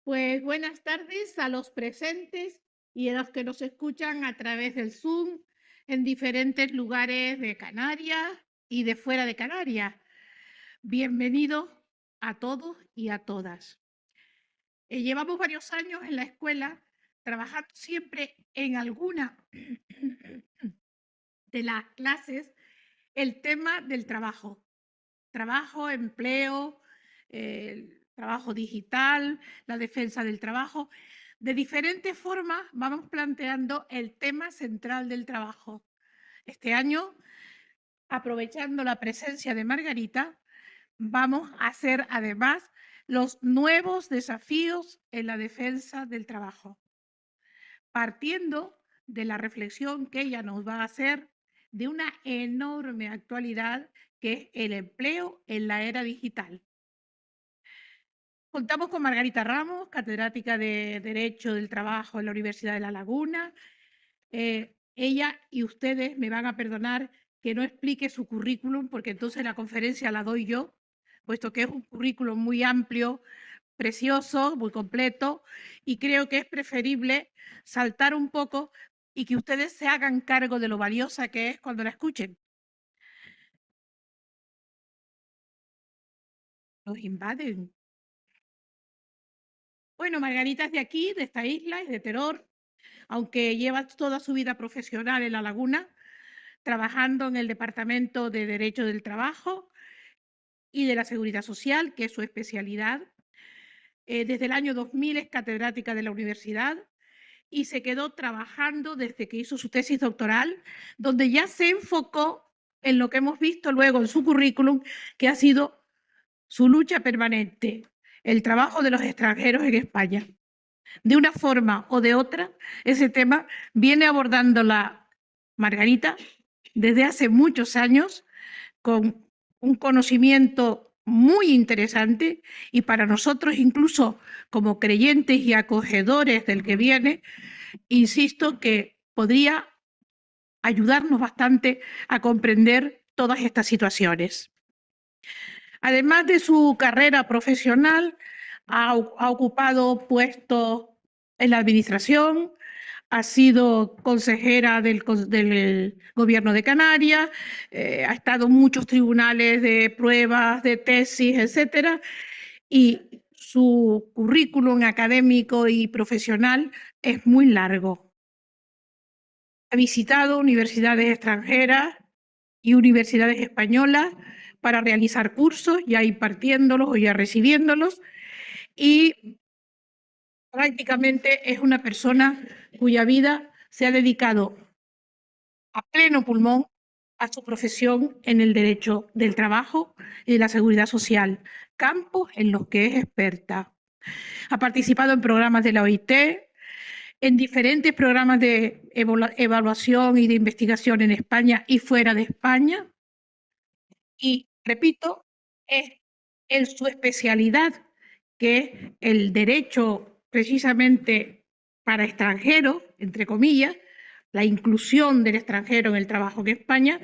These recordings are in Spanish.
Pues buenas tardes a los presentes y a los que nos escuchan a través del Zoom en diferentes lugares de Canarias y de fuera de Canarias. Bienvenidos a todos y a todas. Llevamos varios años en la escuela trabajando siempre en alguna de las clases el tema del trabajo. Trabajo, empleo, trabajo digital, la defensa del trabajo. De diferentes formas vamos planteando el tema central del trabajo. Este año, aprovechando la presencia de Margarita, vamos a hacer además los nuevos desafíos en la defensa del trabajo, partiendo de la reflexión que ella nos va a hacer de una enorme actualidad que es el empleo en la era digital. Contamos con Margarita Ramos, catedrática de Derecho del Trabajo en la Universidad de La Laguna. Ella y ustedes me van a perdonar que no explique su currículum, porque entonces la conferencia la doy yo, puesto que es un currículum muy amplio, precioso, muy completo, y creo que es preferible saltar un poco y que ustedes se hagan cargo de lo valiosa que es cuando la escuchen. Nos invaden. Bueno, Margarita es de aquí, de esta isla, es de Teror, aunque lleva toda su vida profesional en La Laguna, trabajando en el Departamento de Derecho del Trabajo y de la Seguridad Social, que es su especialidad. Desde el año 2000 es catedrática de la universidad y se quedó trabajando desde que hizo su tesis doctoral, donde ya se enfocó en lo que hemos visto luego en su currículum, que ha sido su lucha permanente, el trabajo de los extranjeros en España. De una forma o de otra, ese tema viene abordando la Margarita desde hace muchos años con un conocimiento muy interesante y para nosotros, incluso como creyentes y acogedores del que viene, insisto que podría ayudarnos bastante a comprender todas estas situaciones. Además de su carrera profesional, ha ocupado puestos en la administración, ha sido consejera del Gobierno de Canarias, ha estado en muchos tribunales de pruebas, de tesis, etcétera, y su currículum académico y profesional es muy largo. Ha visitado universidades extranjeras y universidades españolas para realizar cursos, ya impartiéndolos o ya recibiéndolos, y prácticamente es una persona cuya vida se ha dedicado a pleno pulmón a su profesión en el derecho del trabajo y de la seguridad social, campos en los que es experta. Ha participado en programas de la OIT, en diferentes programas de evaluación y de investigación en España y fuera de España. Y, repito, es en su especialidad, que es el derecho precisamente para extranjeros, entre comillas, la inclusión del extranjero en el trabajo en España,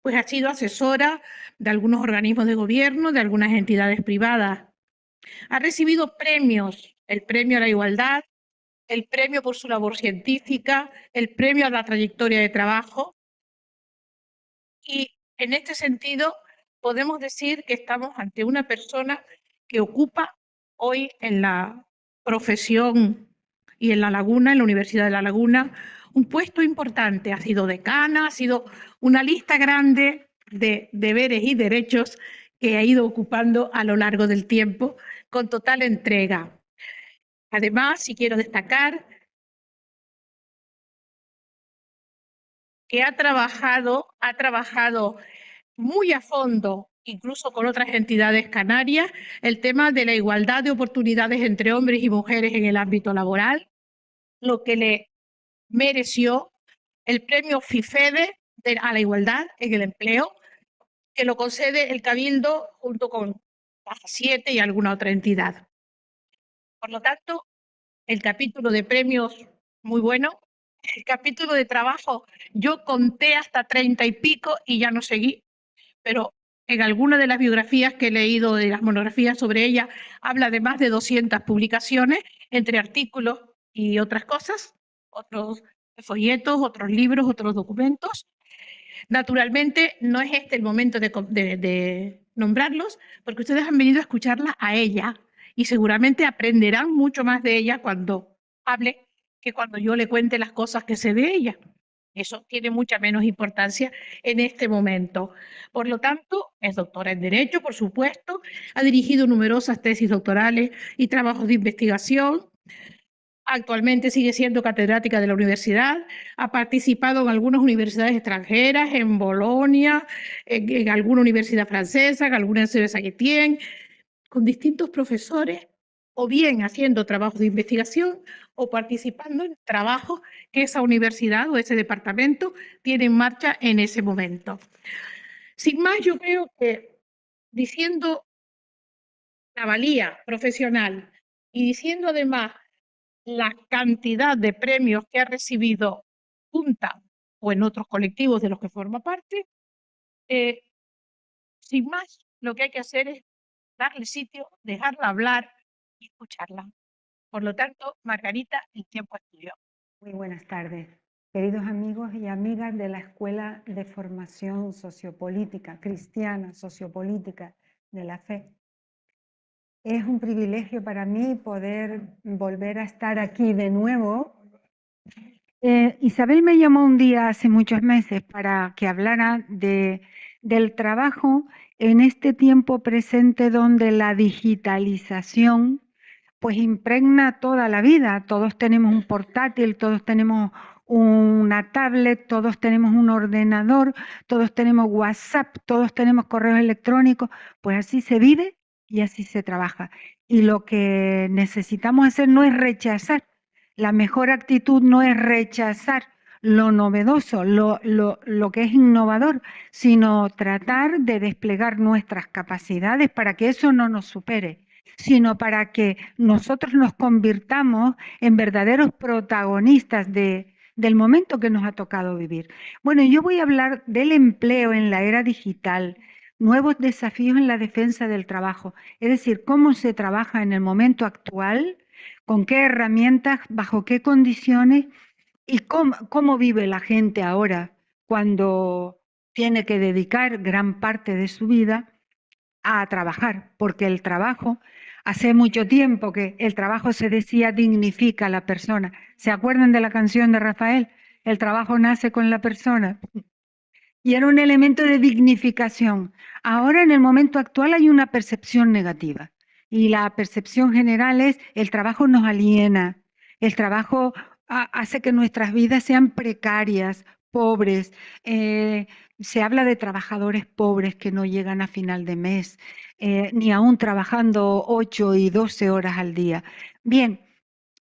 pues ha sido asesora de algunos organismos de gobierno, de algunas entidades privadas. Ha recibido premios, el premio a la igualdad, el premio por su labor científica, el premio a la trayectoria de trabajo. Y en este sentido, podemos decir que estamos ante una persona que ocupa hoy en la profesión y en La Laguna, en la Universidad de La Laguna, un puesto importante. Ha sido decana, ha sido una lista grande de deberes y derechos que ha ido ocupando a lo largo del tiempo con total entrega. Además, sí quiero destacar que ha trabajado muy a fondo, incluso con otras entidades canarias, el tema de la igualdad de oportunidades entre hombres y mujeres en el ámbito laboral, lo que le mereció el premio FIFEDE a la igualdad en el empleo, que lo concede el Cabildo junto con Caja 7 y alguna otra entidad. Por lo tanto, el capítulo de premios muy bueno. El capítulo de trabajo, yo conté hasta 30 y pico y ya no seguí, pero En alguna de las biografías que he leído, de las monografías sobre ella, habla de más de 200 publicaciones, entre artículos y otras cosas, otros folletos, otros libros, otros documentos. Naturalmente, no es este el momento de nombrarlos, porque ustedes han venido a escucharla a ella y seguramente aprenderán mucho más de ella cuando hable que cuando yo le cuente las cosas que sé de ella. Eso tiene mucha menos importancia en este momento. Por lo tanto, es doctora en Derecho, por supuesto, ha dirigido numerosas tesis doctorales y trabajos de investigación. Actualmente sigue siendo catedrática de la universidad, ha participado en algunas universidades extranjeras, en Bolonia, en alguna universidad francesa, en alguna universidad de Saint-Étienne, con distintos profesores, o bien haciendo trabajos de investigación o participando en trabajos que esa universidad o ese departamento tiene en marcha en ese momento. Sin más, yo creo que diciendo la valía profesional y diciendo además la cantidad de premios que ha recibido Junta o en otros colectivos de los que forma parte, sin más, lo que hay que hacer es darle sitio, dejarla hablar y escucharla. Por lo tanto, Margarita, el tiempo es tuyo. Muy buenas tardes, queridos amigos y amigas de la Escuela de Formación Sociopolítica, Cristiana Sociopolítica de la Fe. Es un privilegio para mí poder volver a estar aquí de nuevo. Isabel me llamó un día hace muchos meses para que hablara del trabajo en este tiempo presente donde la digitalización pues impregna toda la vida. Todos tenemos un portátil, todos tenemos una tablet, todos tenemos un ordenador, todos tenemos WhatsApp, todos tenemos correos electrónicos, pues así se vive y así se trabaja. Y lo que necesitamos hacer no es rechazar. La mejor actitud no es rechazar lo novedoso, lo que es innovador, sino tratar de desplegar nuestras capacidades para que eso no nos supere, sino para que nosotros nos convirtamos en verdaderos protagonistas del momento que nos ha tocado vivir. Bueno, yo voy a hablar del empleo en la era digital, nuevos desafíos en la defensa del trabajo, es decir, cómo se trabaja en el momento actual, con qué herramientas, bajo qué condiciones y cómo vive la gente ahora cuando tiene que dedicar gran parte de su vida a trabajar, porque el trabajo, hace mucho tiempo que el trabajo se decía dignifica a la persona. ¿Se acuerdan de la canción de Rafael? El trabajo nace con la persona. Y era un elemento de dignificación. Ahora, en el momento actual, hay una percepción negativa. Y la percepción general es el trabajo nos aliena, el trabajo hace que nuestras vidas sean precarias, pobres. Se habla de trabajadores pobres que no llegan a final de mes, ni aún trabajando 8 y 12 horas al día. Bien,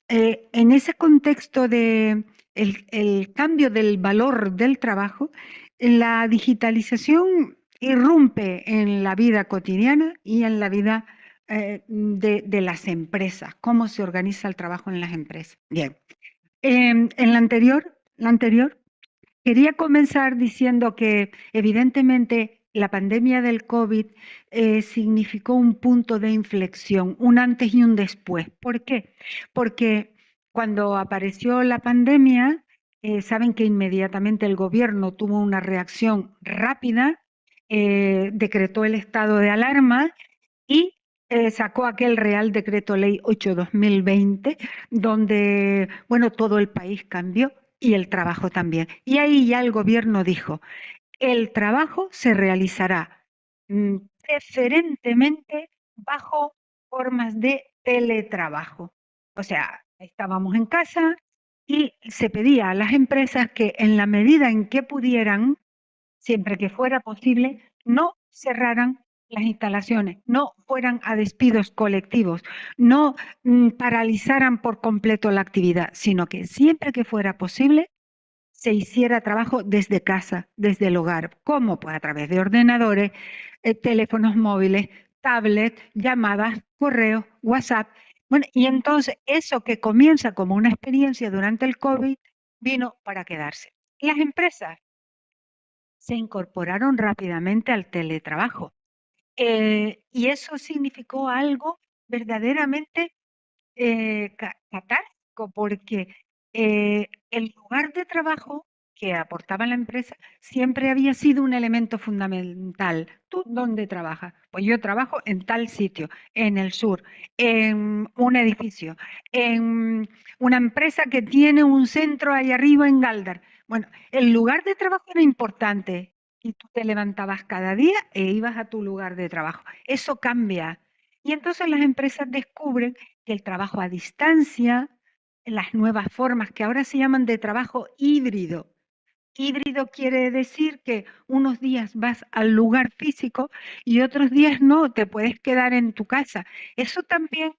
en ese contexto de el cambio del valor del trabajo, la digitalización irrumpe en la vida cotidiana y en la vida de las empresas, cómo se organiza el trabajo en las empresas. Bien, en la anterior quería comenzar diciendo que evidentemente la pandemia del COVID significó un punto de inflexión, un antes y un después. ¿Por qué? Porque cuando apareció la pandemia, saben que inmediatamente el gobierno tuvo una reacción rápida, decretó el estado de alarma y sacó aquel Real Decreto Ley 8/2020, donde, bueno, todo el país cambió y el trabajo también. Y ahí ya el gobierno dijo, el trabajo se realizará preferentemente bajo formas de teletrabajo. O sea, estábamos en casa y se pedía a las empresas que en la medida en que pudieran, siempre que fuera posible, no cerraran las instalaciones, no fueran a despidos colectivos, no paralizaran por completo la actividad, sino que siempre que fuera posible se hiciera trabajo desde casa, desde el hogar. ¿Cómo? Pues a través de ordenadores, teléfonos móviles, tablets, llamadas, correos, WhatsApp. Bueno, y entonces eso que comienza como una experiencia durante el COVID vino para quedarse. Las empresas se incorporaron rápidamente al teletrabajo. Y eso significó algo verdaderamente catártico, porque el lugar de trabajo que aportaba la empresa siempre había sido un elemento fundamental. ¿Tú dónde trabajas? Pues yo trabajo en tal sitio, en el sur, en un edificio, en una empresa que tiene un centro ahí arriba en Galdar. Bueno, el lugar de trabajo era importante y tú te levantabas cada día e ibas a tu lugar de trabajo. Eso cambia. Y entonces las empresas descubren que el trabajo a distancia, las nuevas formas que ahora se llaman de trabajo híbrido. Híbrido quiere decir que unos días vas al lugar físico y otros días no, te puedes quedar en tu casa. Eso también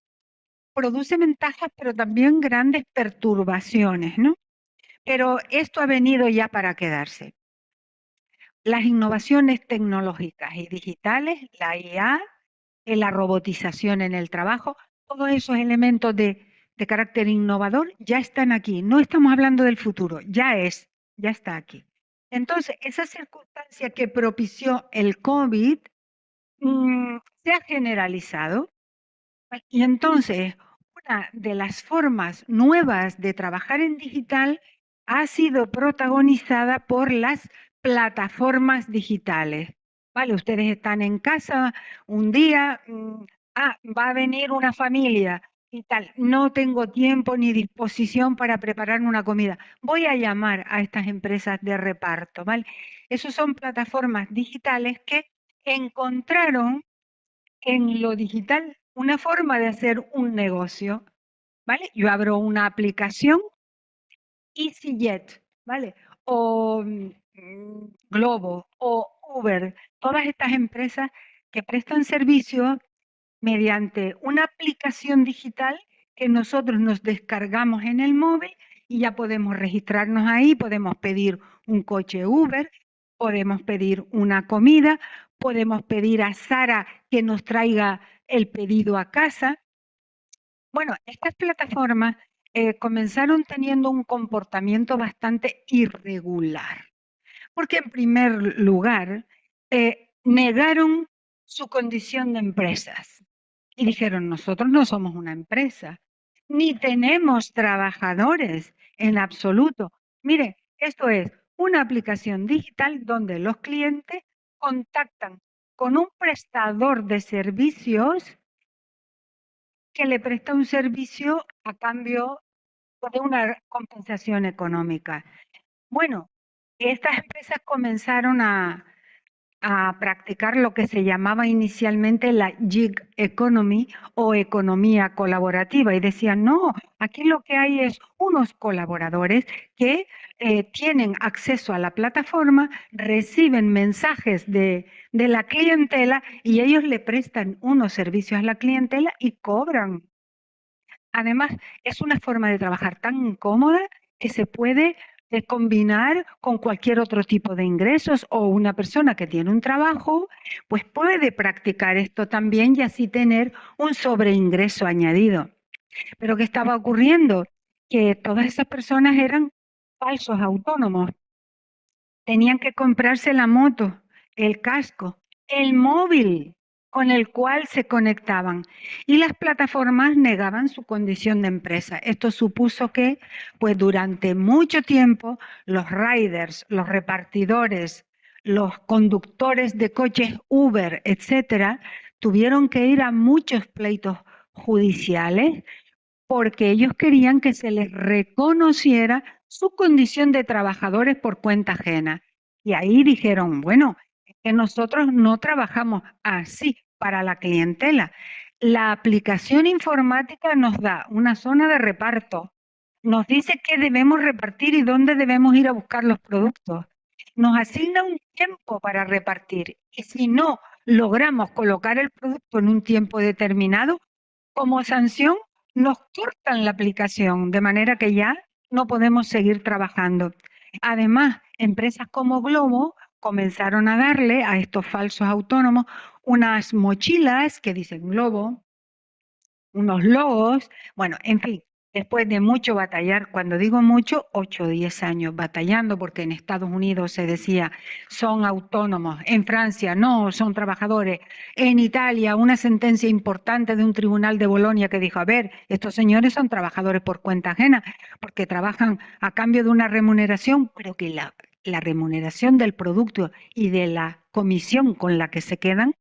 produce ventajas, pero también grandes perturbaciones, ¿no? Pero esto ha venido ya para quedarse. Las innovaciones tecnológicas y digitales, la IA, la robotización en el trabajo, todos esos elementos de carácter innovador ya están aquí. No estamos hablando del futuro, ya está aquí. Entonces, esa circunstancia que propició el COVID se ha generalizado y entonces una de las formas nuevas de trabajar en digital ha sido protagonizada por las plataformas digitales. Vale, ustedes están en casa un día, va a venir una familia y tal, no tengo tiempo ni disposición para prepararme una comida. Voy a llamar a estas empresas de reparto, ¿vale? Esas son plataformas digitales que encontraron en lo digital una forma de hacer un negocio, ¿vale? Yo abro una aplicación, EasyJet, ¿vale? O Globo o Uber, todas estas empresas que prestan servicios mediante una aplicación digital que nosotros nos descargamos en el móvil y ya podemos registrarnos ahí, podemos pedir un coche Uber, podemos pedir una comida, podemos pedir a Sara que nos traiga el pedido a casa. Bueno, estas plataformas comenzaron teniendo un comportamiento bastante irregular, porque en primer lugar negaron su condición de empresas y dijeron, nosotros no somos una empresa, ni tenemos trabajadores en absoluto. Mire, esto es una aplicación digital donde los clientes contactan con un prestador de servicios que le presta un servicio a cambio de una compensación económica. Bueno, estas empresas comenzaron a practicar lo que se llamaba inicialmente la gig economy o economía colaborativa y decían, no, aquí lo que hay es unos colaboradores que tienen acceso a la plataforma, reciben mensajes de la clientela y ellos le prestan unos servicios a la clientela y cobran. Además, es una forma de trabajar tan cómoda que se puede combinar con cualquier otro tipo de ingresos o una persona que tiene un trabajo, pues puede practicar esto también y así tener un sobreingreso añadido. Pero ¿qué estaba ocurriendo? Que todas esas personas eran falsos autónomos. Tenían que comprarse la moto, el casco, el móvil con el cual se conectaban y las plataformas negaban su condición de empresa. Esto supuso que, pues durante mucho tiempo, los riders, los repartidores, los conductores de coches Uber, etcétera, tuvieron que ir a muchos pleitos judiciales porque ellos querían que se les reconociera su condición de trabajadores por cuenta ajena. Y ahí dijeron, bueno, es que nosotros no trabajamos así para la clientela. La aplicación informática nos da una zona de reparto, nos dice qué debemos repartir y dónde debemos ir a buscar los productos. Nos asigna un tiempo para repartir y si no logramos colocar el producto en un tiempo determinado, como sanción nos cortan la aplicación, de manera que ya no podemos seguir trabajando. Además, empresas como Globo comenzaron a darle a estos falsos autónomos unas mochilas que dicen Globo, unos logos, bueno, en fin, después de mucho batallar, cuando digo mucho, 8 o 10 años batallando, porque en Estados Unidos se decía son autónomos, en Francia no, son trabajadores, en Italia una sentencia importante de un tribunal de Bolonia que dijo, a ver, estos señores son trabajadores por cuenta ajena, porque trabajan a cambio de una remuneración, pero que la remuneración del producto y de la comisión con la que se quedan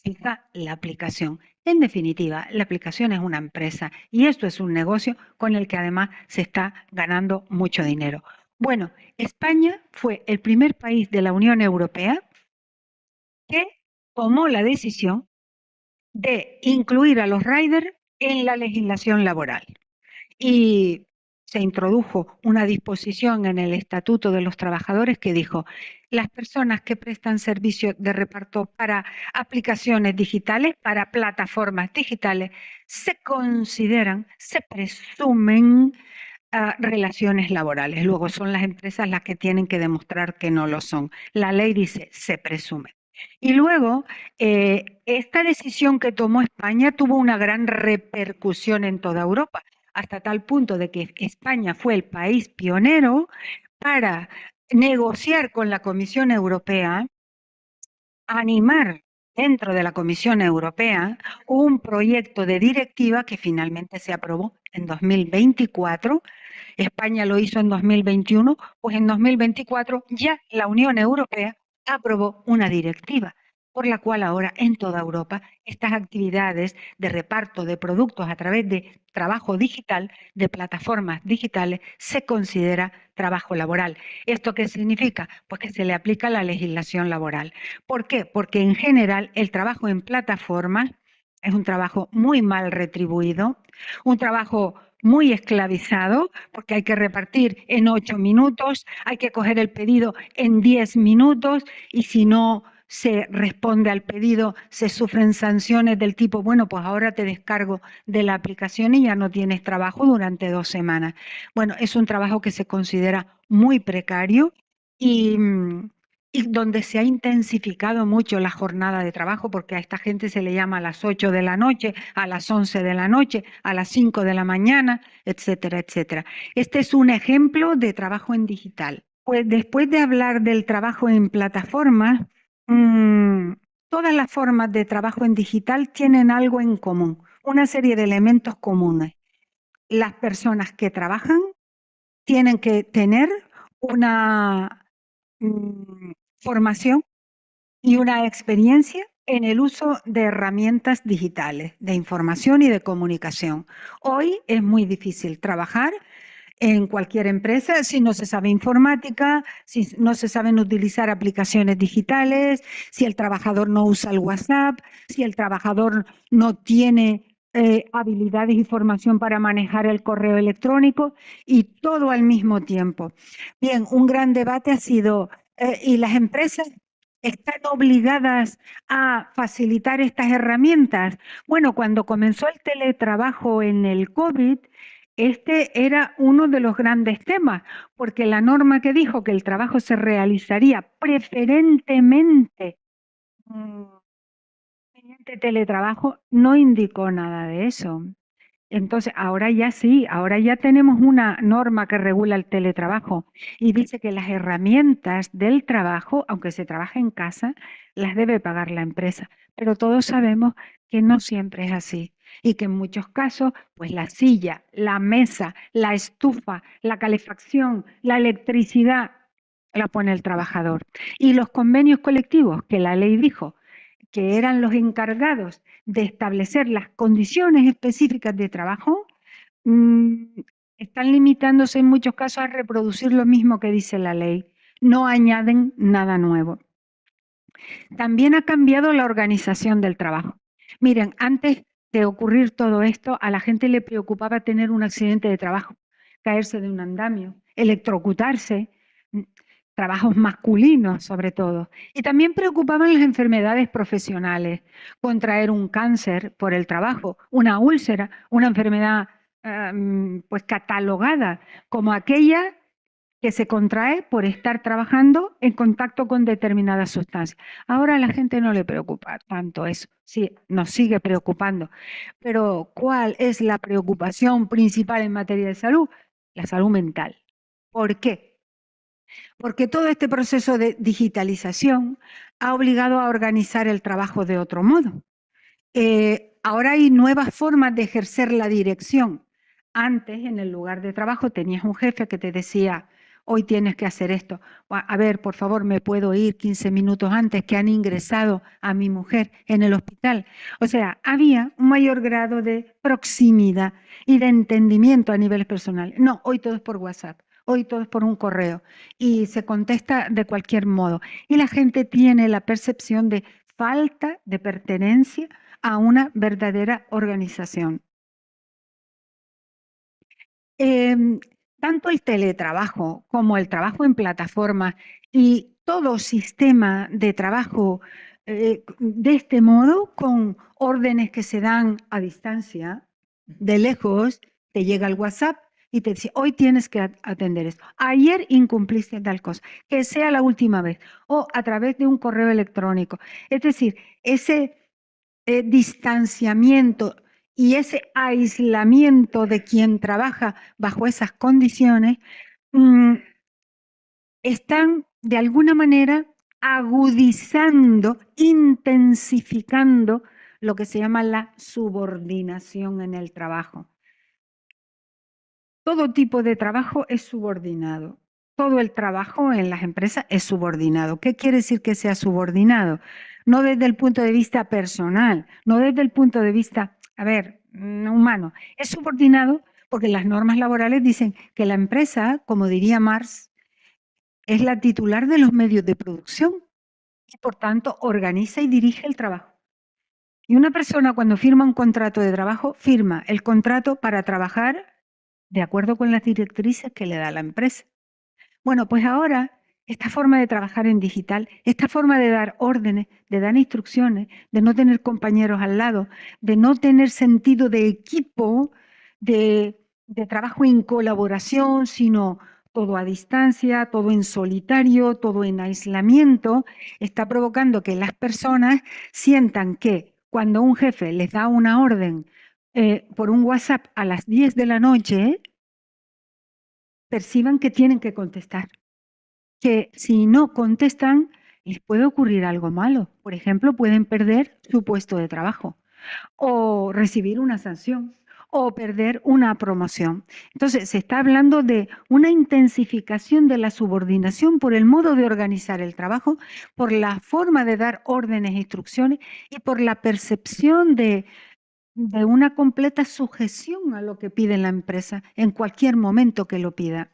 fija la aplicación. En definitiva, la aplicación es una empresa y esto es un negocio con el que además se está ganando mucho dinero. Bueno, España fue el primer país de la Unión Europea que tomó la decisión de incluir a los riders en la legislación laboral y se introdujo una disposición en el Estatuto de los Trabajadores que dijo, las personas que prestan servicios de reparto para aplicaciones digitales, para plataformas digitales, se consideran, se presumen relaciones laborales. Luego son las empresas las que tienen que demostrar que no lo son. La ley dice, se presume. Y luego, esta decisión que tomó España tuvo una gran repercusión en toda Europa, hasta tal punto de que España fue el país pionero para negociar con la Comisión Europea, animar dentro de la Comisión Europea un proyecto de directiva que finalmente se aprobó en 2024. España lo hizo en 2021, pues en 2024 ya la Unión Europea aprobó una directiva por la cual ahora en toda Europa estas actividades de reparto de productos a través de trabajo digital, de plataformas digitales, se considera trabajo laboral. ¿Esto qué significa? Pues que se le aplica la legislación laboral. ¿Por qué? Porque en general el trabajo en plataformas es un trabajo muy mal retribuido, un trabajo muy esclavizado, porque hay que repartir en 8 minutos, hay que coger el pedido en 10 minutos y si no se responde al pedido, se sufren sanciones del tipo, bueno, pues ahora te descargo de la aplicación y ya no tienes trabajo durante 2 semanas. Bueno, es un trabajo que se considera muy precario y, y donde se ha intensificado mucho la jornada de trabajo, porque a esta gente se le llama a las 8 de la noche, a las 11 de la noche, a las 5 de la mañana, etcétera, etcétera. Este es un ejemplo de trabajo en digital. Pues después de hablar del trabajo en plataformas, mmm, todas las formas de trabajo en digital tienen algo en común, una serie de elementos comunes. Las personas que trabajan tienen que tener una formación y una experiencia en el uso de herramientas digitales de información y de comunicación. Hoy es muy difícil trabajar en cualquier empresa si no se sabe informática, si no se saben utilizar aplicaciones digitales, si el trabajador no usa el WhatsApp, si el trabajador no tiene habilidades y formación para manejar el correo electrónico y todo al mismo tiempo. Bien, un gran debate ha sido, ¿y las empresas están obligadas a facilitar estas herramientas? Bueno, cuando comenzó el teletrabajo en el COVID, este era uno de los grandes temas, porque la norma que dijo que el trabajo se realizaría preferentemente mediante teletrabajo no indicó nada de eso. Entonces, ahora ya sí, ahora ya tenemos una norma que regula el teletrabajo y dice que las herramientas del trabajo, aunque se trabaje en casa, las debe pagar la empresa. Pero todos sabemos que no siempre es así y que en muchos casos, pues la silla, la mesa, la estufa, la calefacción, la electricidad la pone el trabajador. Y los convenios colectivos que la ley dijo que eran los encargados de establecer las condiciones específicas de trabajo, están limitándose en muchos casos a reproducir lo mismo que dice la ley. No añaden nada nuevo. También ha cambiado la organización del trabajo. Miren, antes de ocurrir todo esto, a la gente le preocupaba tener un accidente de trabajo, caerse de un andamio, electrocutarse, trabajos masculinos sobre todo. Y también preocupaban las enfermedades profesionales, contraer un cáncer por el trabajo, una úlcera, una enfermedad pues catalogada como aquella que se contrae por estar trabajando en contacto con determinadas sustancias. Ahora a la gente no le preocupa tanto eso, sí, nos sigue preocupando, pero ¿cuál es la preocupación principal en materia de salud? La salud mental. ¿Por qué? Porque todo este proceso de digitalización ha obligado a organizar el trabajo de otro modo. Ahora hay nuevas formas de ejercer la dirección. Antes, en el lugar de trabajo, tenías un jefe que te decía, hoy tienes que hacer esto. A ver, por favor, ¿me puedo ir 15 minutos antes que han ingresado a mi mujer en el hospital? O sea, había un mayor grado de proximidad y de entendimiento a nivel personal. No, hoy todo es por WhatsApp. Hoy todo es por un correo y se contesta de cualquier modo. Y la gente tiene la percepción de falta de pertenencia a una verdadera organización. Tanto el teletrabajo como el trabajo en plataforma y todo sistema de trabajo de este modo, con órdenes que se dan a distancia, de lejos, te llega el WhatsApp y te dice, hoy tienes que atender esto. Ayer incumpliste tal cosa, que sea la última vez, o a través de un correo electrónico. Es decir, ese distanciamiento y ese aislamiento de quien trabaja bajo esas condiciones están de alguna manera agudizando, intensificando lo que se llama la subordinación en el trabajo. Todo tipo de trabajo es subordinado. Todo el trabajo en las empresas es subordinado. ¿Qué quiere decir que sea subordinado? No desde el punto de vista personal, no desde el punto de vista, humano. Es subordinado porque las normas laborales dicen que la empresa, como diría Marx, es la titular de los medios de producción y por tanto organiza y dirige el trabajo. Y una persona cuando firma un contrato de trabajo, firma el contrato para trabajar de acuerdo con las directrices que le da la empresa. Bueno, pues ahora esta forma de trabajar en digital, esta forma de dar órdenes, de dar instrucciones, de no tener compañeros al lado, de no tener sentido de equipo, de trabajo en colaboración, sino todo a distancia, todo en solitario, todo en aislamiento, está provocando que las personas sientan que cuando un jefe les da una orden por un WhatsApp a las 10 de la noche, perciban que tienen que contestar, que si no contestan les puede ocurrir algo malo. Por ejemplo, pueden perder su puesto de trabajo o recibir una sanción o perder una promoción. Entonces, se está hablando de una intensificación de la subordinación por el modo de organizar el trabajo, por la forma de dar órdenes e instrucciones y por la percepción de una completa sujeción a lo que pide la empresa en cualquier momento que lo pida.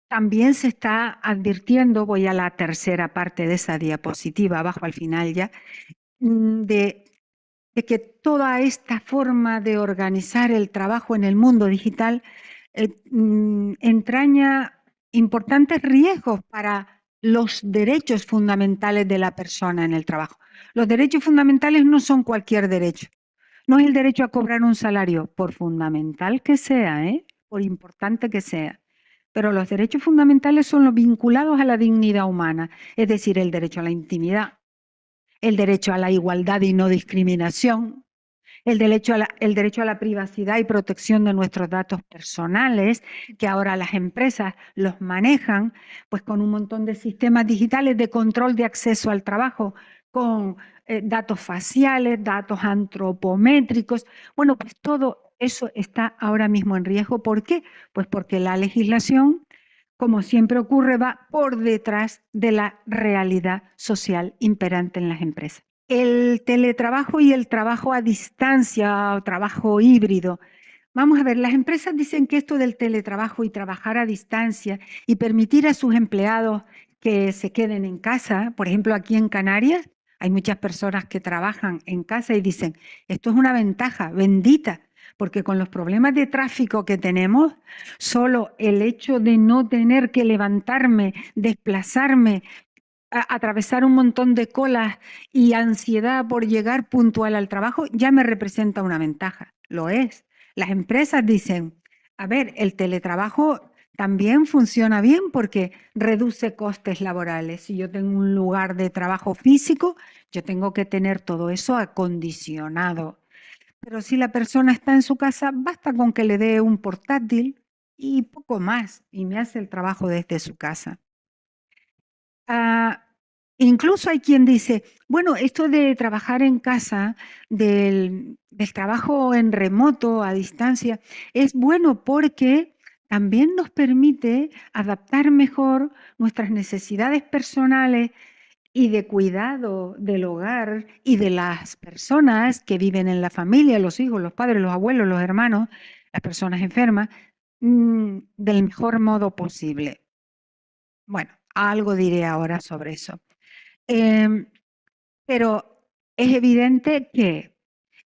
También se está advirtiendo, voy a la tercera parte de esa diapositiva, abajo al final ya, de que toda esta forma de organizar el trabajo en el mundo digital entraña importantes riesgos para los derechos fundamentales de la persona en el trabajo. Los derechos fundamentales no son cualquier derecho. No es el derecho a cobrar un salario, por fundamental que sea, por importante que sea. Pero los derechos fundamentales son los vinculados a la dignidad humana, es decir, el derecho a la intimidad, el derecho a la igualdad y no discriminación, el derecho a la privacidad y protección de nuestros datos personales, que ahora las empresas los manejan pues con un montón de sistemas digitales de control de acceso al trabajo, con datos faciales, datos antropométricos. Bueno, pues todo eso está ahora mismo en riesgo. ¿Por qué? Pues porque la legislación, como siempre ocurre, va por detrás de la realidad social imperante en las empresas. El teletrabajo y el trabajo a distancia o trabajo híbrido. Vamos a ver, las empresas dicen que esto del teletrabajo y trabajar a distancia y permitir a sus empleados que se queden en casa, por ejemplo, aquí en Canarias, hay muchas personas que trabajan en casa y dicen, esto es una ventaja bendita, porque con los problemas de tráfico que tenemos, solo el hecho de no tener que levantarme, desplazarme, atravesar un montón de colas y ansiedad por llegar puntual al trabajo ya me representa una ventaja. Lo es. Las empresas dicen, A ver, el teletrabajo también funciona bien porque reduce costes laborales. Si yo tengo un lugar de trabajo físico, yo tengo que tener todo eso acondicionado. Pero si la persona está en su casa, basta con que le dé un portátil y poco más, y me hace el trabajo desde su casa. Ah, incluso hay quien dice, bueno, esto de trabajar en casa, del trabajo en remoto, a distancia, es bueno porque también nos permite adaptar mejor nuestras necesidades personales y de cuidado del hogar y de las personas que viven en la familia, los hijos, los padres, los abuelos, los hermanos, las personas enfermas, del mejor modo posible. Bueno, algo diré ahora sobre eso. Em, pero es evidente que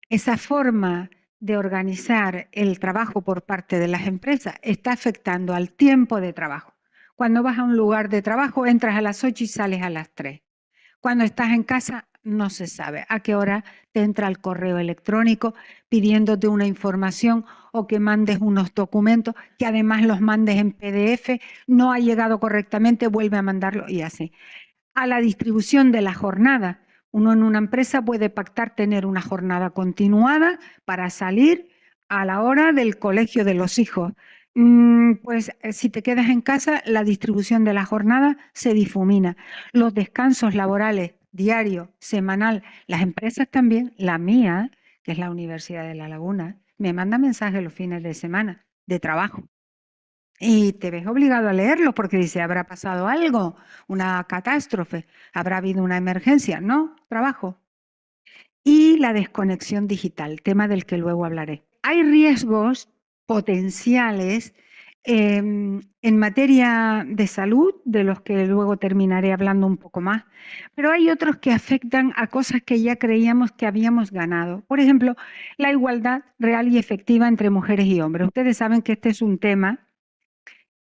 esa forma de organizar el trabajo por parte de las empresas está afectando al tiempo de trabajo. Cuando vas a un lugar de trabajo, entras a las 8 y sales a las 3. Cuando estás en casa, no se sabe a qué hora te entra el correo electrónico pidiéndote una información o que mandes unos documentos, que además los mandes en PDF, no ha llegado correctamente, vuelve a mandarlo y así. A la distribución de la jornada. Uno en una empresa puede pactar tener una jornada continuada para salir a la hora del colegio de los hijos. Pues si te quedas en casa, la distribución de la jornada se difumina. Los descansos laborales, diario, semanal, las empresas también, la mía, que es la Universidad de La Laguna, me manda mensajes los fines de semana de trabajo. Y te ves obligado a leerlo porque dice, ¿habrá pasado algo? ¿Una catástrofe? ¿Habrá habido una emergencia? No, trabajo. Y la desconexión digital, tema del que luego hablaré. Hay riesgos potenciales en materia de salud, de los que luego terminaré hablando un poco más, pero hay otros que afectan a cosas que ya creíamos que habíamos ganado. Por ejemplo, la igualdad real y efectiva entre mujeres y hombres. Ustedes saben que este es un tema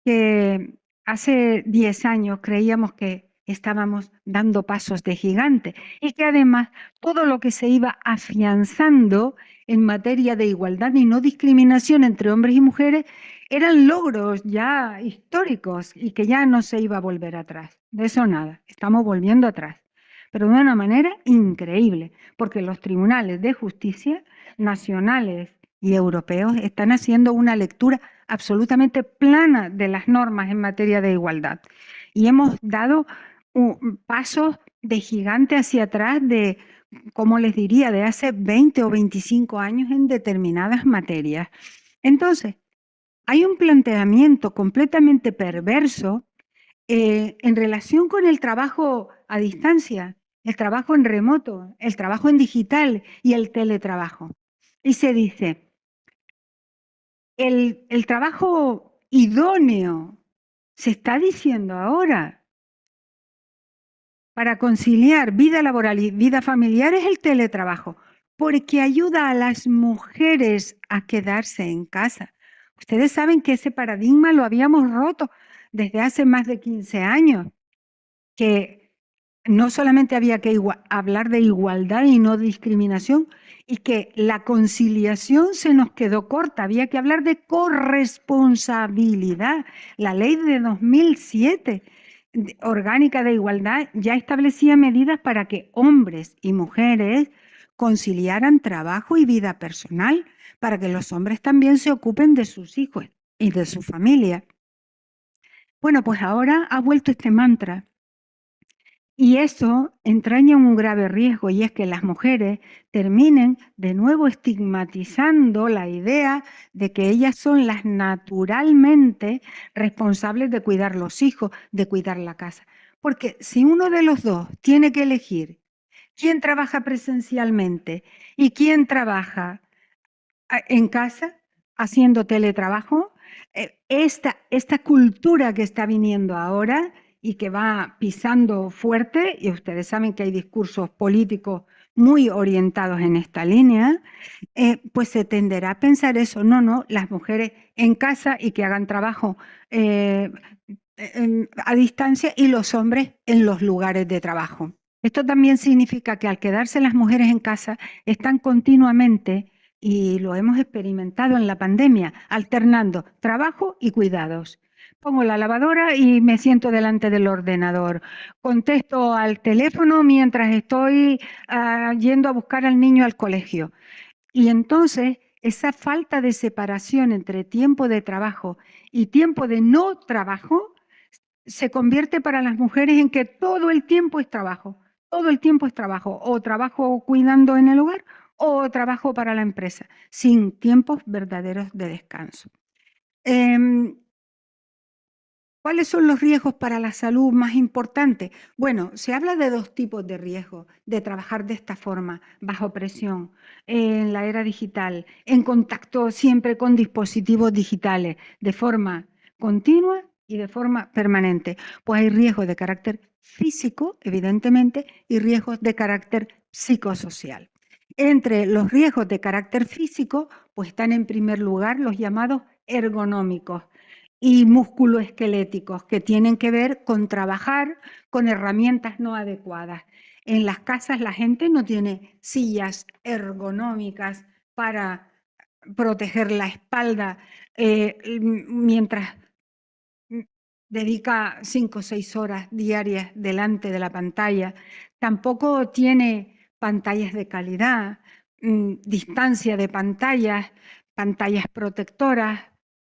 que hace 10 años creíamos que estábamos dando pasos de gigante y que además todo lo que se iba afianzando en materia de igualdad y no discriminación entre hombres y mujeres eran logros ya históricos y que ya no se iba a volver atrás. De eso nada, estamos volviendo atrás, pero de una manera increíble, porque los tribunales de justicia nacionales y europeos están haciendo una lectura absolutamente plana de las normas en materia de igualdad. Y hemos dado pasos de gigante hacia atrás de, como les diría, de hace 20 o 25 años en determinadas materias. Entonces, hay un planteamiento completamente perverso en relación con el trabajo a distancia, el trabajo en remoto, el trabajo en digital y el teletrabajo. Y se dice, el trabajo idóneo, se está diciendo ahora, para conciliar vida laboral y vida familiar es el teletrabajo, porque ayuda a las mujeres a quedarse en casa. Ustedes saben que ese paradigma lo habíamos roto desde hace más de 15 años, que no solamente había que hablar de igualdad y no discriminación, y que la conciliación se nos quedó corta, había que hablar de corresponsabilidad. La ley de 2007, orgánica de igualdad, ya establecía medidas para que hombres y mujeres conciliaran trabajo y vida personal, para que los hombres también se ocupen de sus hijos y de su familia. Bueno, pues ahora ha vuelto este mantra. Y eso entraña un grave riesgo y es que las mujeres terminen de nuevo estigmatizando la idea de que ellas son las naturalmente responsables de cuidar los hijos, de cuidar la casa. Porque si uno de los dos tiene que elegir quién trabaja presencialmente y quién trabaja en casa haciendo teletrabajo, esta cultura que está viniendo ahora y que va pisando fuerte, y ustedes saben que hay discursos políticos muy orientados en esta línea, pues se tenderá a pensar eso, no, las mujeres en casa y que hagan trabajo a distancia y los hombres en los lugares de trabajo. Esto también significa que al quedarse las mujeres en casa están continuamente y lo hemos experimentado en la pandemia, alternando trabajo y cuidados. Pongo la lavadora y me siento delante del ordenador. Contesto al teléfono mientras estoy yendo a buscar al niño al colegio. Y entonces esa falta de separación entre tiempo de trabajo y tiempo de no trabajo se convierte para las mujeres en que todo el tiempo es trabajo, todo el tiempo es trabajo, o trabajo cuidando en el hogar o trabajo para la empresa, sin tiempos verdaderos de descanso. ¿Cuáles son los riesgos para la salud más importantes? Bueno, se habla de dos tipos de riesgos de trabajar de esta forma, bajo presión, en la era digital, en contacto siempre con dispositivos digitales, de forma continua y de forma permanente. Pues hay riesgos de carácter físico, evidentemente, y riesgos de carácter psicosocial. Entre los riesgos de carácter físico, pues están en primer lugar los llamados ergonómicos y musculoesqueléticos que tienen que ver con trabajar con herramientas no adecuadas. En las casas la gente no tiene sillas ergonómicas para proteger la espalda mientras dedica 5 o 6 horas diarias delante de la pantalla. Tampoco tiene pantallas de calidad, distancia de pantallas, pantallas protectoras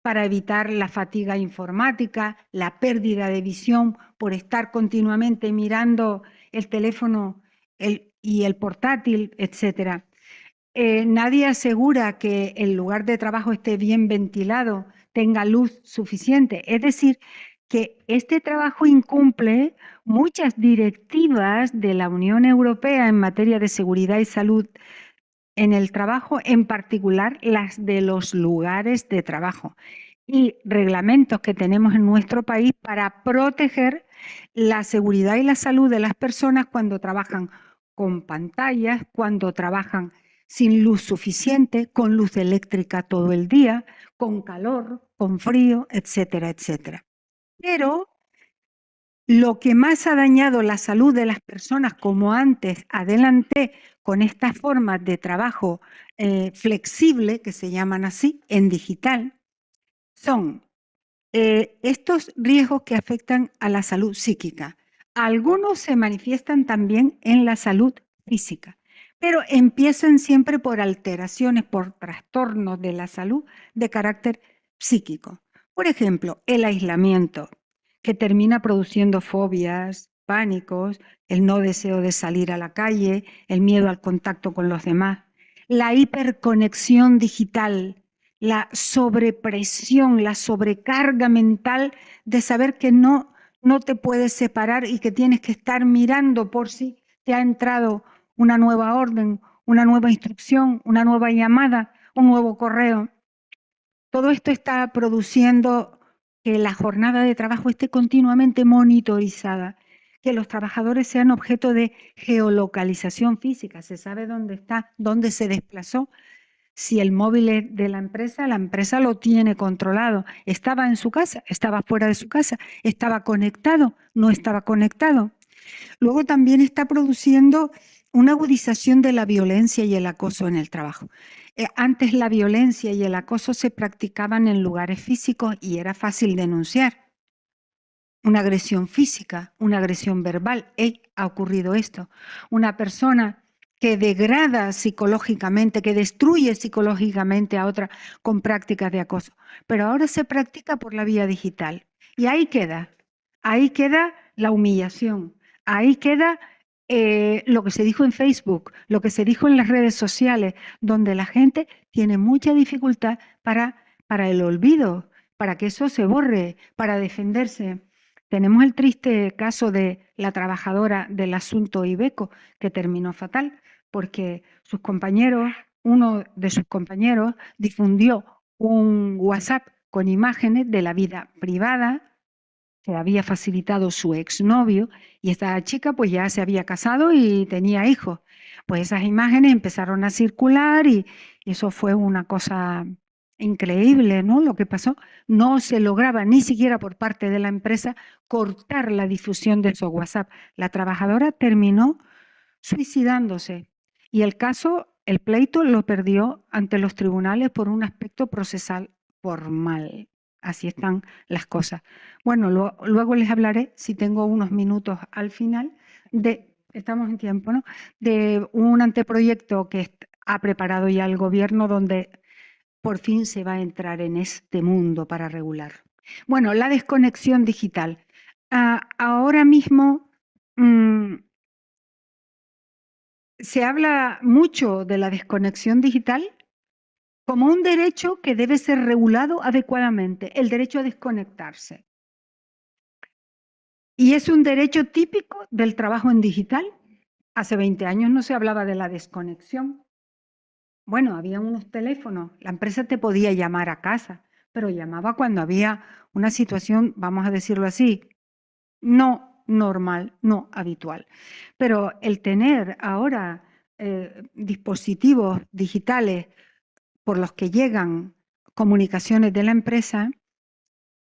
para evitar la fatiga informática, la pérdida de visión por estar continuamente mirando el teléfono y el portátil, etcétera. Nadie asegura que el lugar de trabajo esté bien ventilado, tenga luz suficiente. Es decir, que este trabajo incumple muchas directivas de la Unión Europea en materia de seguridad y salud en el trabajo, en particular las de los lugares de trabajo y reglamentos que tenemos en nuestro país para proteger la seguridad y la salud de las personas cuando trabajan con pantallas, cuando trabajan sin luz suficiente, con luz eléctrica todo el día, con calor, con frío, etcétera, etcétera. Pero lo que más ha dañado la salud de las personas, como antes adelanté, con estas formas de trabajo flexible, que se llaman así, en digital, son estos riesgos que afectan a la salud psíquica. Algunos se manifiestan también en la salud física, pero empiezan siempre por alteraciones, por trastornos de la salud de carácter psíquico. Por ejemplo, el aislamiento, que termina produciendo fobias, pánicos, el no deseo de salir a la calle, el miedo al contacto con los demás, la hiperconexión digital, la sobrepresión, la sobrecarga mental de saber que no te puedes separar y que tienes que estar mirando por si te ha entrado una nueva orden, una nueva instrucción, una nueva llamada, un nuevo correo. Todo esto está produciendo que la jornada de trabajo esté continuamente monitorizada, que los trabajadores sean objeto de geolocalización física, se sabe dónde está, dónde se desplazó. Si el móvil es de la empresa lo tiene controlado. Estaba en su casa, estaba fuera de su casa, estaba conectado, no estaba conectado. Luego también está produciendo una agudización de la violencia y el acoso en el trabajo. Antes la violencia y el acoso se practicaban en lugares físicos y era fácil denunciar. Una agresión física, una agresión verbal. Ha ocurrido esto. Una persona que degrada psicológicamente, que destruye psicológicamente a otra con prácticas de acoso. Pero ahora se practica por la vía digital. Y ahí queda la humillación, ahí queda lo que se dijo en Facebook, lo que se dijo en las redes sociales, donde la gente tiene mucha dificultad para el olvido, para que eso se borre, para defenderse. Tenemos el triste caso de la trabajadora del asunto Ibeco, que terminó fatal, porque sus compañeros, uno de sus compañeros, difundió un WhatsApp con imágenes de la vida privada que había facilitado su exnovio, y esta chica pues ya se había casado y tenía hijos. Pues esas imágenes empezaron a circular y eso fue una cosa increíble, ¿no? Lo que pasó, no se lograba ni siquiera por parte de la empresa cortar la difusión de esos WhatsApp. La trabajadora terminó suicidándose y el caso el pleito lo perdió ante los tribunales por un aspecto procesal formal. Así están las cosas. Bueno, luego les hablaré, si tengo unos minutos al final, estamos en tiempo, ¿no? De un anteproyecto que ha preparado ya el gobierno donde por fin se va a entrar en este mundo para regular. Bueno, la desconexión digital. Ahora mismo se habla mucho de la desconexión digital como un derecho que debe ser regulado adecuadamente, el derecho a desconectarse. Y es un derecho típico del trabajo en digital. Hace 20 años no se hablaba de la desconexión. Bueno, había unos teléfonos, la empresa te podía llamar a casa, pero llamaba cuando había una situación, vamos a decirlo así, no normal, no habitual. Pero el tener ahora dispositivos digitales por los que llegan comunicaciones de la empresa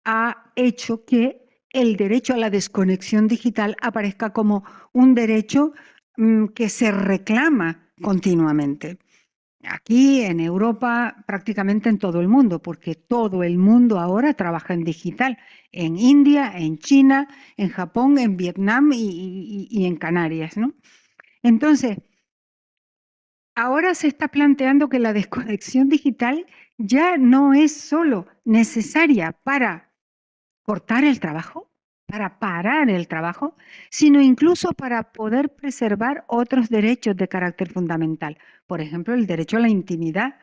ha hecho que el derecho a la desconexión digital aparezca como un derecho que se reclama continuamente. Aquí en Europa, prácticamente en todo el mundo, porque todo el mundo ahora trabaja en digital, en India, en China, en Japón, en Vietnam y en Canarias, ¿no? Entonces, ahora se está planteando que la desconexión digital ya no es solo necesaria para cortar el trabajo, para parar el trabajo, sino incluso para poder preservar otros derechos de carácter fundamental. Por ejemplo, el derecho a la intimidad,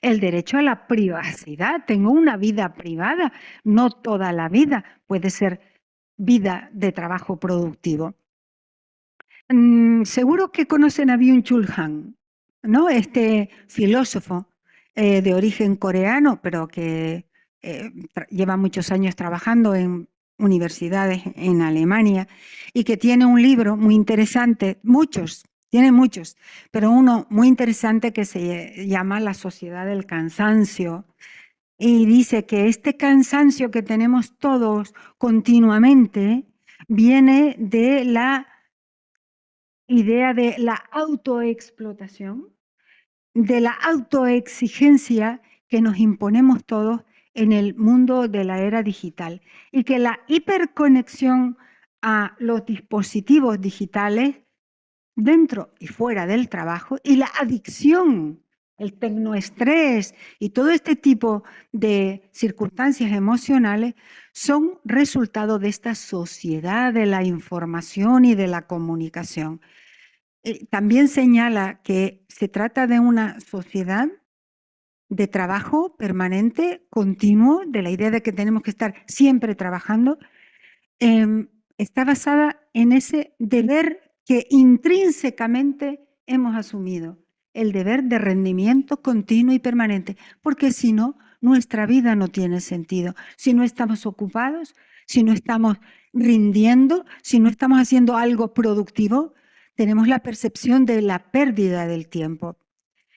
el derecho a la privacidad. Tengo una vida privada, no toda la vida puede ser vida de trabajo productivo. Seguro que conocen a Byung-Chul Han, ¿no? Este filósofo de origen coreano, pero que lleva muchos años trabajando en universidades en Alemania y que tiene un libro muy interesante, tiene muchos, pero uno muy interesante que se llama La sociedad del cansancio. Y dice que este cansancio que tenemos todos continuamente viene de la idea de la autoexplotación, de la autoexigencia que nos imponemos todos en el mundo de la era digital y que la hiperconexión a los dispositivos digitales dentro y fuera del trabajo y la adicción, el tecnoestrés y todo este tipo de circunstancias emocionales son resultado de esta sociedad de la información y de la comunicación. También señala que se trata de una sociedad de trabajo permanente, continuo, de la idea de que tenemos que estar siempre trabajando. Está basada en ese deber que intrínsecamente hemos asumido, el deber de rendimiento continuo y permanente, porque si no, nuestra vida no tiene sentido. Si no estamos ocupados, si no estamos rindiendo, si no estamos haciendo algo productivo, tenemos la percepción de la pérdida del tiempo.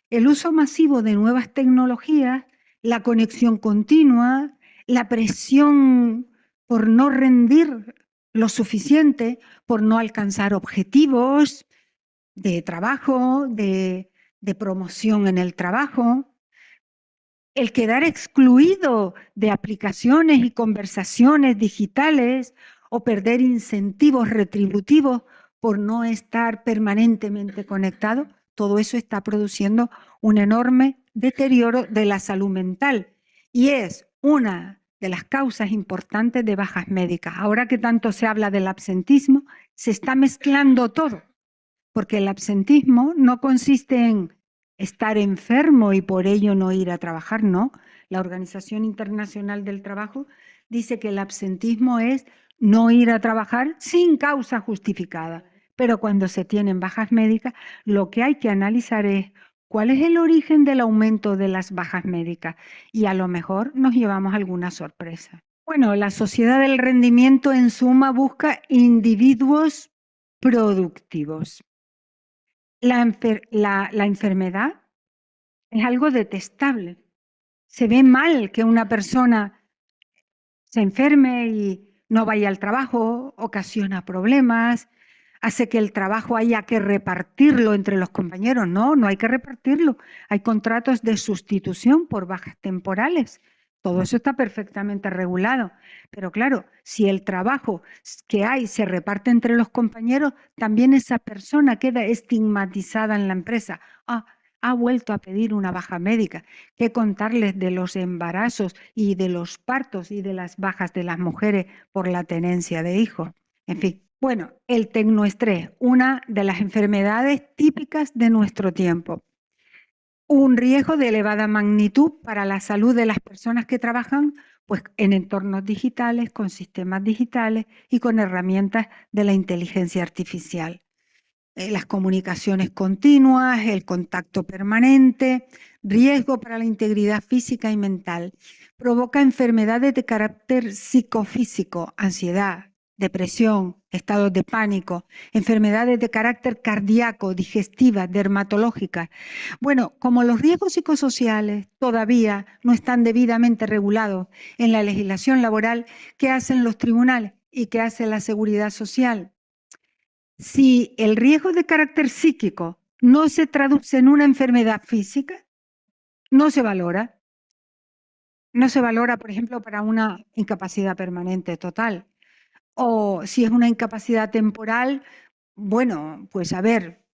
El uso masivo de nuevas tecnologías, la conexión continua, la presión por no rendir lo suficiente, por no alcanzar objetivos de trabajo, de promoción en el trabajo, el quedar excluido de aplicaciones y conversaciones digitales o perder incentivos retributivos por no estar permanentemente conectado, todo eso está produciendo un enorme deterioro de la salud mental y es una de las causas importantes de bajas médicas. Ahora que tanto se habla del absentismo, se está mezclando todo, porque el absentismo no consiste en estar enfermo y por ello no ir a trabajar, no. La Organización Internacional del Trabajo dice que el absentismo es no ir a trabajar sin causa justificada. Pero cuando se tienen bajas médicas, lo que hay que analizar es cuál es el origen del aumento de las bajas médicas y a lo mejor nos llevamos alguna sorpresa. Bueno, la sociedad del rendimiento en suma busca individuos productivos. La enfermedad es algo detestable. Se ve mal que una persona se enferme y no vaya al trabajo, ocasiona problemas, hace que el trabajo haya que repartirlo entre los compañeros. No, no hay que repartirlo. Hay contratos de sustitución por bajas temporales. Todo eso está perfectamente regulado. Pero claro, si el trabajo que hay se reparte entre los compañeros, también esa persona queda estigmatizada en la empresa. Ah, ha vuelto a pedir una baja médica. ¿Qué contarles de los embarazos y de los partos y de las bajas de las mujeres por la tenencia de hijos? En fin, bueno, el tecnoestrés, una de las enfermedades típicas de nuestro tiempo. Un riesgo de elevada magnitud para la salud de las personas que trabajan pues, en entornos digitales, con sistemas digitales y con herramientas de la inteligencia artificial. Las comunicaciones continuas, el contacto permanente, riesgo para la integridad física y mental. Provoca enfermedades de carácter psicofísico, ansiedad, depresión, estados de pánico, enfermedades de carácter cardíaco, digestivas, dermatológicas. Bueno, como los riesgos psicosociales todavía no están debidamente regulados en la legislación laboral, ¿qué hacen los tribunales y qué hace la seguridad social? Si el riesgo de carácter psíquico no se traduce en una enfermedad física, no se valora. No se valora, por ejemplo, para una incapacidad permanente total. O si es una incapacidad temporal, bueno, pues a ver,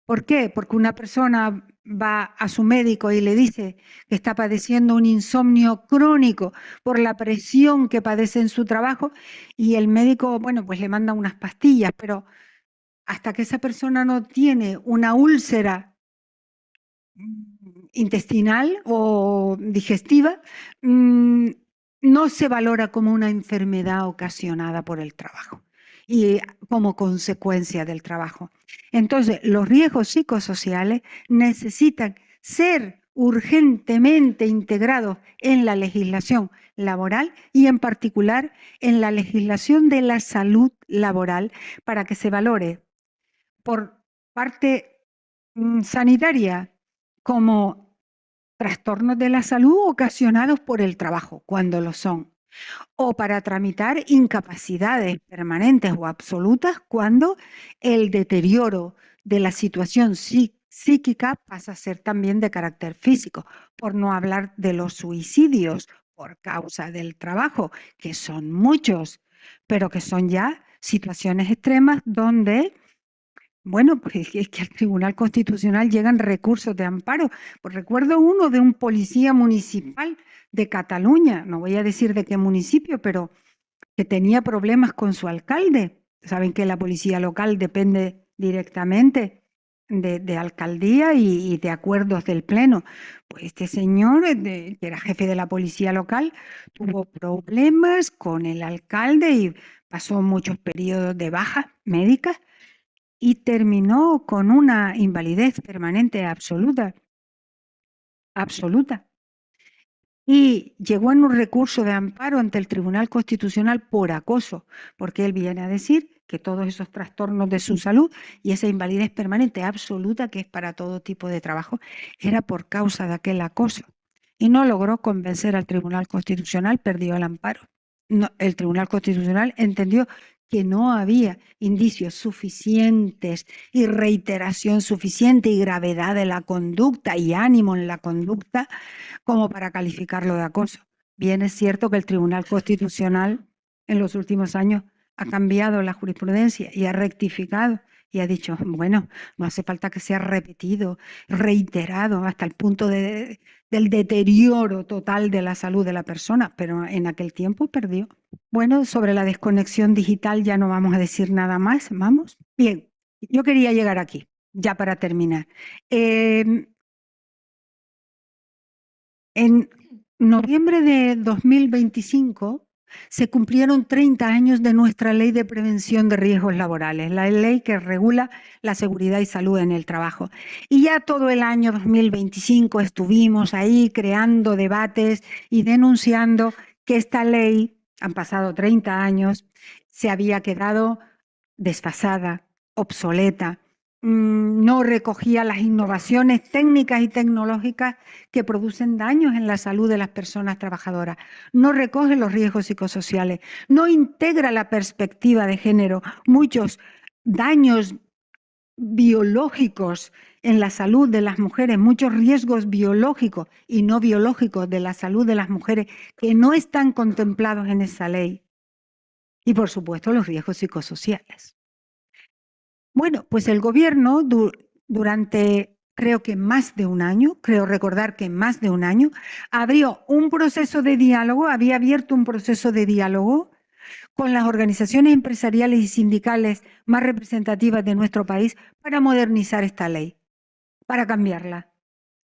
¿por qué? Porque una persona va a su médico y le dice que está padeciendo un insomnio crónico por la presión que padece en su trabajo y el médico, bueno, pues le manda unas pastillas, pero hasta que esa persona no tiene una úlcera intestinal o digestiva, no se valora como una enfermedad ocasionada por el trabajo y como consecuencia del trabajo. Entonces, los riesgos psicosociales necesitan ser urgentemente integrados en la legislación laboral y en particular en la legislación de la salud laboral para que se valore por parte sanitaria como trastornos de la salud ocasionados por el trabajo, cuando lo son, o para tramitar incapacidades permanentes o absolutas cuando el deterioro de la situación psíquica pasa a ser también de carácter físico, por no hablar de los suicidios por causa del trabajo, que son muchos, pero que son ya situaciones extremas donde bueno, pues es que al Tribunal Constitucional llegan recursos de amparo. Pues recuerdo uno de un policía municipal de Cataluña, no voy a decir de qué municipio, pero que tenía problemas con su alcalde. Saben que la policía local depende directamente de alcaldía y de acuerdos del pleno. Pues este señor, que era jefe de la policía local, tuvo problemas con el alcalde y pasó muchos periodos de bajas médicas y terminó con una invalidez permanente absoluta, absoluta. Y llegó en un recurso de amparo ante el Tribunal Constitucional por acoso, porque él viene a decir que todos esos trastornos de su salud y esa invalidez permanente absoluta que es para todo tipo de trabajo era por causa de aquel acoso. Y no logró convencer al Tribunal Constitucional, perdió el amparo. No, el Tribunal Constitucional entendió que no había indicios suficientes y reiteración suficiente y gravedad de la conducta y ánimo en la conducta como para calificarlo de acoso. Bien es cierto que el Tribunal Constitucional en los últimos años ha cambiado la jurisprudencia y ha rectificado y ha dicho, bueno, no hace falta que sea repetido, reiterado hasta el punto del deterioro total de la salud de la persona, pero en aquel tiempo perdió. Bueno, sobre la desconexión digital ya no vamos a decir nada más, vamos. Bien, yo quería llegar aquí, ya para terminar. En noviembre de 2025 se cumplieron 30 años de nuestra ley de prevención de riesgos laborales, la ley que regula la seguridad y salud en el trabajo. Y ya todo el año 2025 estuvimos ahí creando debates y denunciando que esta ley, han pasado 30 años, se había quedado desfasada, obsoleta, no recogía las innovaciones técnicas y tecnológicas que producen daños en la salud de las personas trabajadoras, no recoge los riesgos psicosociales, no integra la perspectiva de género. Muchos daños biológicos en la salud de las mujeres, muchos riesgos biológicos y no biológicos de la salud de las mujeres que no están contemplados en esa ley. Y por supuesto los riesgos psicosociales. Bueno, pues el gobierno durante creo que más de un año, creo recordar que más de un año, abrió un proceso de diálogo, había abierto un proceso de diálogo con las organizaciones empresariales y sindicales más representativas de nuestro país para modernizar esta ley, para cambiarla,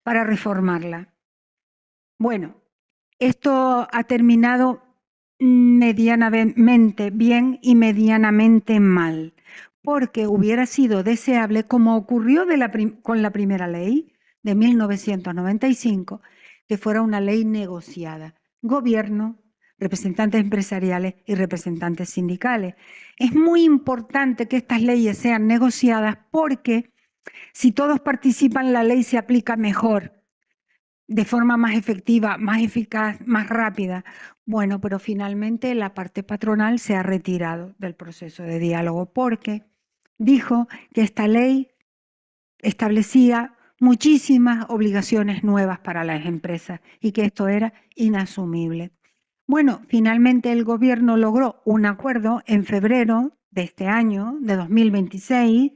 para reformarla. Bueno, esto ha terminado medianamente bien y medianamente mal, porque hubiera sido deseable, como ocurrió con la primera ley de 1995, que fuera una ley negociada. Gobierno, representantes empresariales y representantes sindicales. Es muy importante que estas leyes sean negociadas porque si todos participan, la ley se aplica mejor, de forma más efectiva, más eficaz, más rápida. Bueno, pero finalmente la parte patronal se ha retirado del proceso de diálogo porque dijo que esta ley establecía muchísimas obligaciones nuevas para las empresas y que esto era inasumible. Bueno, finalmente el gobierno logró un acuerdo en febrero de este año, de 2026,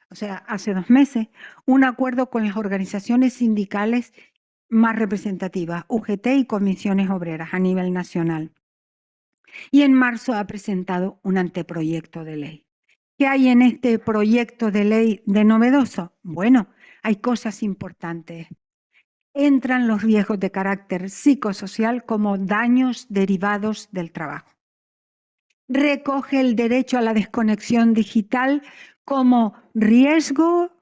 o sea, hace 2 meses, un acuerdo con las organizaciones sindicales más representativas, UGT y comisiones obreras a nivel nacional. Y en marzo ha presentado un anteproyecto de ley. ¿Qué hay en este proyecto de ley de novedoso? Bueno, hay cosas importantes. Entran los riesgos de carácter psicosocial como daños derivados del trabajo. Recoge el derecho a la desconexión digital como riesgo,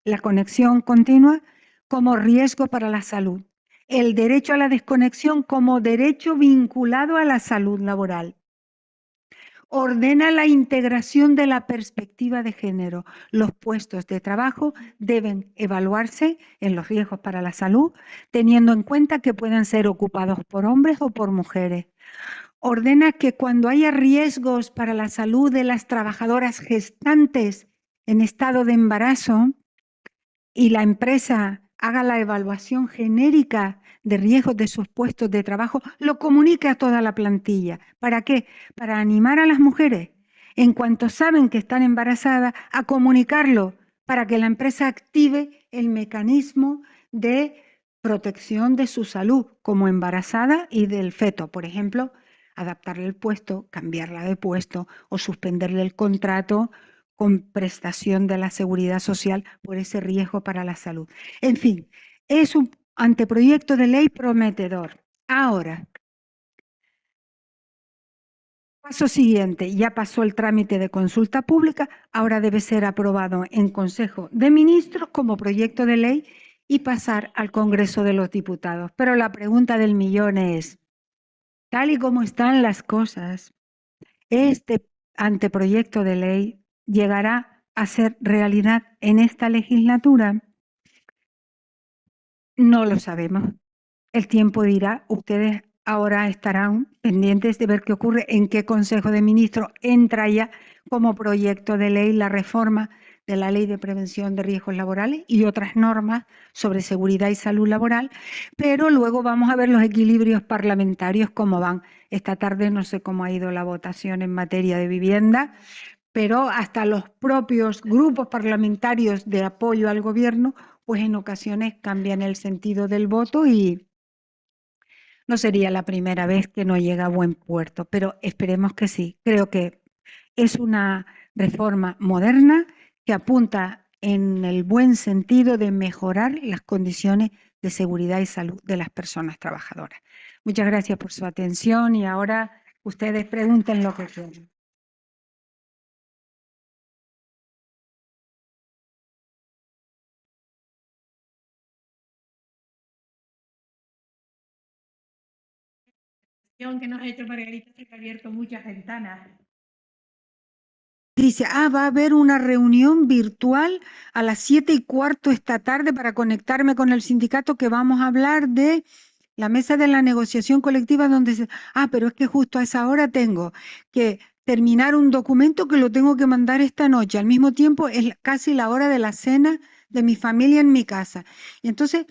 la conexión continua, como riesgo para la salud. El derecho a la desconexión como derecho vinculado a la salud laboral. Ordena la integración de la perspectiva de género. Los puestos de trabajo deben evaluarse en los riesgos para la salud, teniendo en cuenta que pueden ser ocupados por hombres o por mujeres. Ordena que cuando haya riesgos para la salud de las trabajadoras gestantes en estado de embarazo y la empresa haga la evaluación genérica de riesgos de sus puestos de trabajo, lo comunique a toda la plantilla. ¿Para qué? Para animar a las mujeres, en cuanto saben que están embarazadas, a comunicarlo para que la empresa active el mecanismo de protección de su salud como embarazada y del feto. Por ejemplo, adaptarle el puesto, cambiarla de puesto o suspenderle el contrato con prestación de la seguridad social por ese riesgo para la salud. En fin, es un anteproyecto de ley prometedor. Ahora, paso siguiente, ya pasó el trámite de consulta pública, ahora debe ser aprobado en Consejo de Ministros como proyecto de ley y pasar al Congreso de los Diputados. Pero la pregunta del millón es, tal y como están las cosas, ¿este anteproyecto de ley llegará a ser realidad en esta legislatura? No lo sabemos. El tiempo dirá, ustedes ahora estarán pendientes de ver qué ocurre, en qué Consejo de Ministros entra ya como proyecto de ley la reforma de la Ley de Prevención de Riesgos Laborales y otras normas sobre seguridad y salud laboral, pero luego vamos a ver los equilibrios parlamentarios cómo van. Esta tarde no sé cómo ha ido la votación en materia de vivienda, pero hasta los propios grupos parlamentarios de apoyo al gobierno, pues en ocasiones cambian el sentido del voto y no sería la primera vez que no llega a buen puerto, pero esperemos que sí. Creo que es una reforma moderna que apunta en el buen sentido de mejorar las condiciones de seguridad y salud de las personas trabajadoras. Muchas gracias por su atención y ahora ustedes pregunten lo que quieran. Que nos ha hecho Margarita, que ha abierto muchas ventanas. Dice, va a haber una reunión virtual a las 7:15 esta tarde para conectarme con el sindicato que vamos a hablar de la mesa de la negociación colectiva donde pero es que justo a esa hora tengo que terminar un documento que lo tengo que mandar esta noche. Al mismo tiempo es casi la hora de la cena de mi familia en mi casa. Y entonces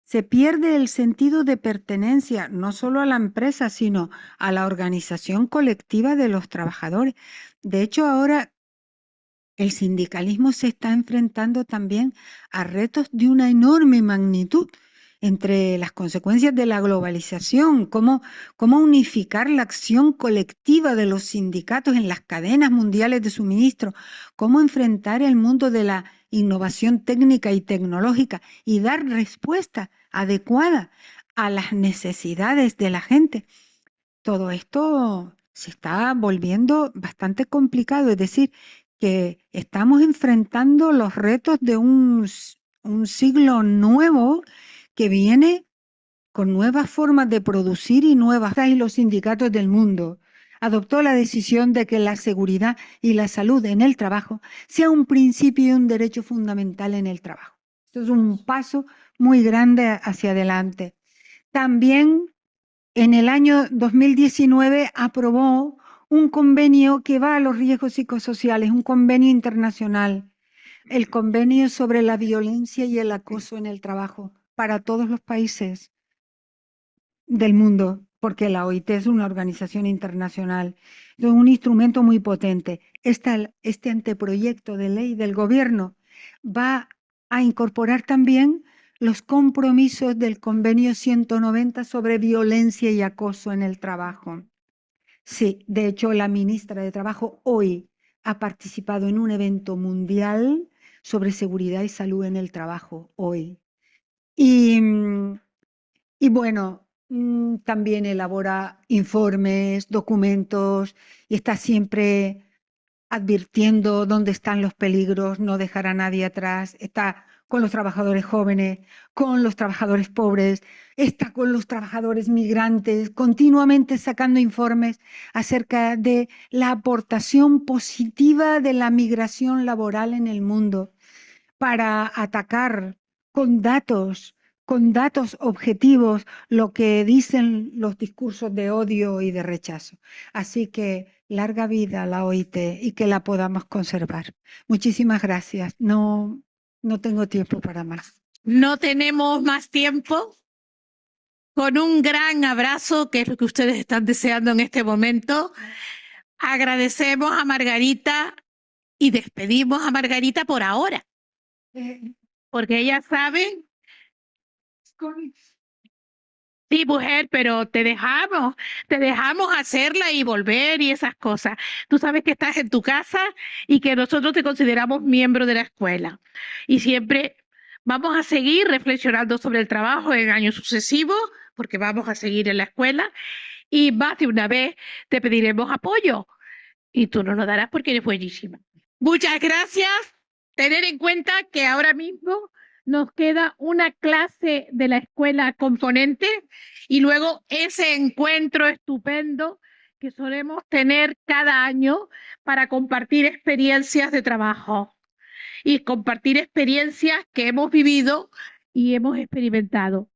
se pierde el sentido de pertenencia, no solo a la empresa, sino a la organización colectiva de los trabajadores. De hecho, ahora el sindicalismo se está enfrentando también a retos de una enorme magnitud entre las consecuencias de la globalización, cómo unificar la acción colectiva de los sindicatos en las cadenas mundiales de suministro, cómo enfrentar el mundo de la innovación técnica y tecnológica y dar respuesta adecuada a las necesidades de la gente. Todo esto se está volviendo bastante complicado, es decir, que estamos enfrentando los retos de un siglo nuevo que viene con nuevas formas de producir y nuevas. Y los sindicatos del mundo adoptó la decisión de que la seguridad y la salud en el trabajo sea un principio y un derecho fundamental en el trabajo. Esto es un paso muy grande hacia adelante. También en el año 2019 aprobó un convenio que va a los riesgos psicosociales, un convenio internacional, el convenio sobre la violencia y el acoso en el trabajo para todos los países del mundo, porque la OIT es una organización internacional, es un instrumento muy potente. Este anteproyecto de ley del gobierno va a incorporar también los compromisos del convenio 190 sobre violencia y acoso en el trabajo. Sí, de hecho, la ministra de Trabajo hoy ha participado en un evento mundial sobre seguridad y salud en el trabajo, hoy. Y, y bueno, también elabora informes, documentos y está siempre advirtiendo dónde están los peligros, no dejar a nadie atrás, está con los trabajadores jóvenes, con los trabajadores pobres, está con los trabajadores migrantes, continuamente sacando informes acerca de la aportación positiva de la migración laboral en el mundo para atacar con datos objetivos lo que dicen los discursos de odio y de rechazo. Así que larga vida a la OIT y que la podamos conservar. Muchísimas gracias. No tengo tiempo para más. No tenemos más tiempo. Con un gran abrazo, que es lo que ustedes están deseando en este momento, agradecemos a Margarita y despedimos a Margarita por ahora, porque ella sabe. Sí, mujer, pero te dejamos hacerla y volver y esas cosas. Tú sabes que estás en tu casa y que nosotros te consideramos miembro de la escuela. Y siempre vamos a seguir reflexionando sobre el trabajo en años sucesivos, porque vamos a seguir en la escuela y más de una vez te pediremos apoyo y tú no nos darás porque eres buenísima. Muchas gracias. Tener en cuenta que ahora mismo nos queda una clase de la escuela componente y luego ese encuentro estupendo que solemos tener cada año para compartir experiencias de trabajo y compartir experiencias que hemos vivido y hemos experimentado.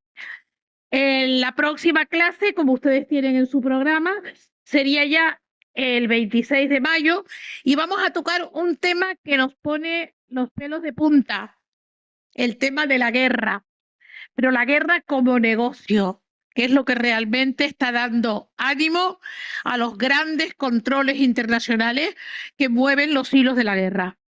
La próxima clase, como ustedes tienen en su programa, sería ya el 26 de mayo y vamos a tocar un tema que nos pone los pelos de punta, el tema de la guerra, pero la guerra como negocio, que es lo que realmente está dando ánimo a los grandes controles internacionales que mueven los hilos de la guerra.